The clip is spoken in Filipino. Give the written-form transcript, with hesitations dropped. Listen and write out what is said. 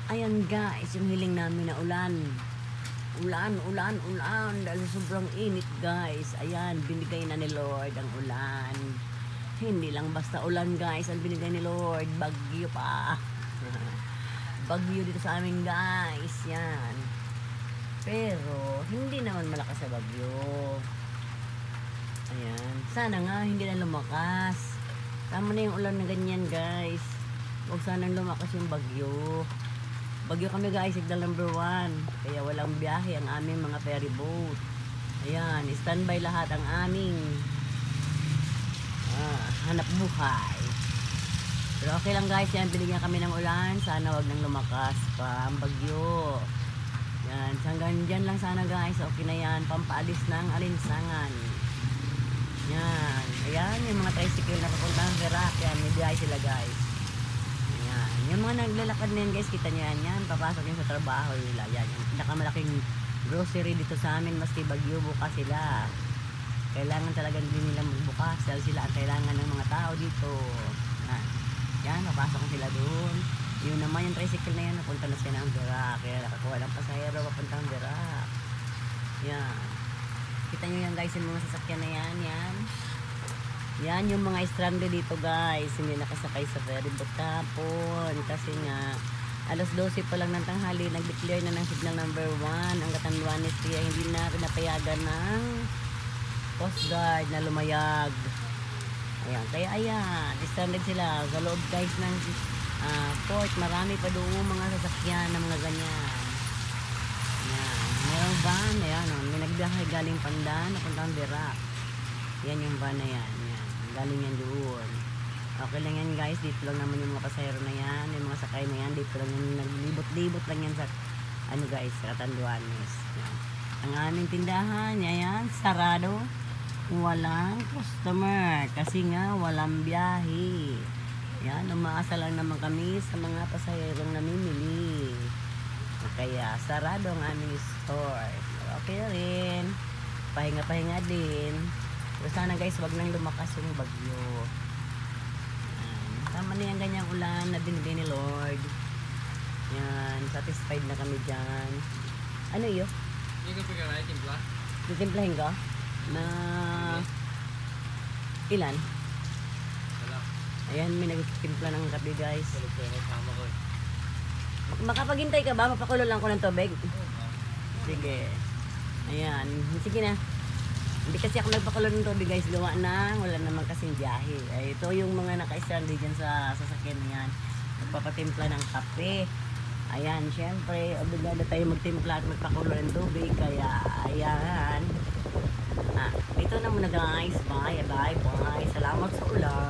Ayan guys, yung hiling namin na ulan. Ulan. Dahil sobrang init guys. Ayan, binigay na ni Lord ang ulan. Hindi lang basta ulan guys, ang binigay ni Lord. Bagyo pa. Bagyo dito sa amin guys. Yan. Pero, hindi naman malakas sa bagyo. Ayan. Sana nga, hindi na lumakas. Tama na yung ulan na ganyan guys. Huwag sanang lumakas yung bagyo. Bagyo kami guys, signal number 1. Kaya walang biyahe ang aming mga ferry boat. Ayan, standby lahat ang aming hanap buhay. Pero okay lang guys, yan, binigyan kami ng ulan. Sana wag nang lumakas pa ang bagyo. Yan, hanggang dyan lang sana guys. Okay na yan, pampaalis ng alinsangan. Yan, ayan, yung mga tricycle na papunta ng Verac. Yan, may biyahe sila guys. Yung mga naglalakad na yan guys, kita nyo yan, papasok yan sa trabaho nila. Yan, yung pinakamalaking grocery dito sa amin, maski bagyo, bukas sila. Kailangan talaga din nila magbukas dahil sila ang kailangan ng mga tao dito. Yan, papasok sila doon. Yun naman yung tricycle na yan, napunta na sila ng Verac. Kaya nakakuha ng pasahero, papunta ng Verac. Yan. Kita nyo yan guys, yung mga sasakyan na yan, yan. Yan yung mga stranded dito guys, hindi nakasakay sa ferry boat kapon kasi nga alas 12 pa lang ng tanghali nag-declare na ng signal number 1 ang Catanduanes, kaya hindi na pinapayagan ng Coast Guard na lumayag. Ayan, kaya ayan, stranded sila sa loob guys ng port. Marami pa doon mga sasakyan ng mga ganyan. Ayan, mayroong van, ayan, may nagbiyahe galing Pandan napuntang Verac. Yan yung van na yan. Galing yan doon. Okay lang yan guys, dito lang naman yung mga pasahero na yan, yung mga sakay na yan, dito lang yung naglibot-libot lang yan sa ano guys, Catanduanes. Ang aming tindahan, yan, sarado, walang customer kasi nga walang biyahe. Yan, umaasa lang naman kami sa mga pasaherong namimili. Kaya sarado ang aming store. Okay rin, pahinga-pahinga din. So sana guys, wag nang lumakas yung bagyo. Tama na yan ganyang ulan na binigay ni Lord. Yan, satisfied na kami dyan. Ano yun? Hindi ka pagkaray, timpla? Titimplahin ka? Na ilan? Wala. Ayan, may nagtimpla ng kape guys. Tulog ko yung kasama ko. Makapaghintay ka ba? Mapakulo lang ko ng tubig. Sige. Ayan, sige na. Hindi kasi ako nagpakulo ng tubig guys, gawa na, wala naman kasing biyahe. Ay, ito yung mga naka-stranded dyan sa sasakyan na yan. Magpapatimpla ng kape. Ayan, syempre, obligado tayo magtimpla at magpakulo ng tubig. Kaya, ayan. Ito na muna guys. Bye. Salamat sa ulan.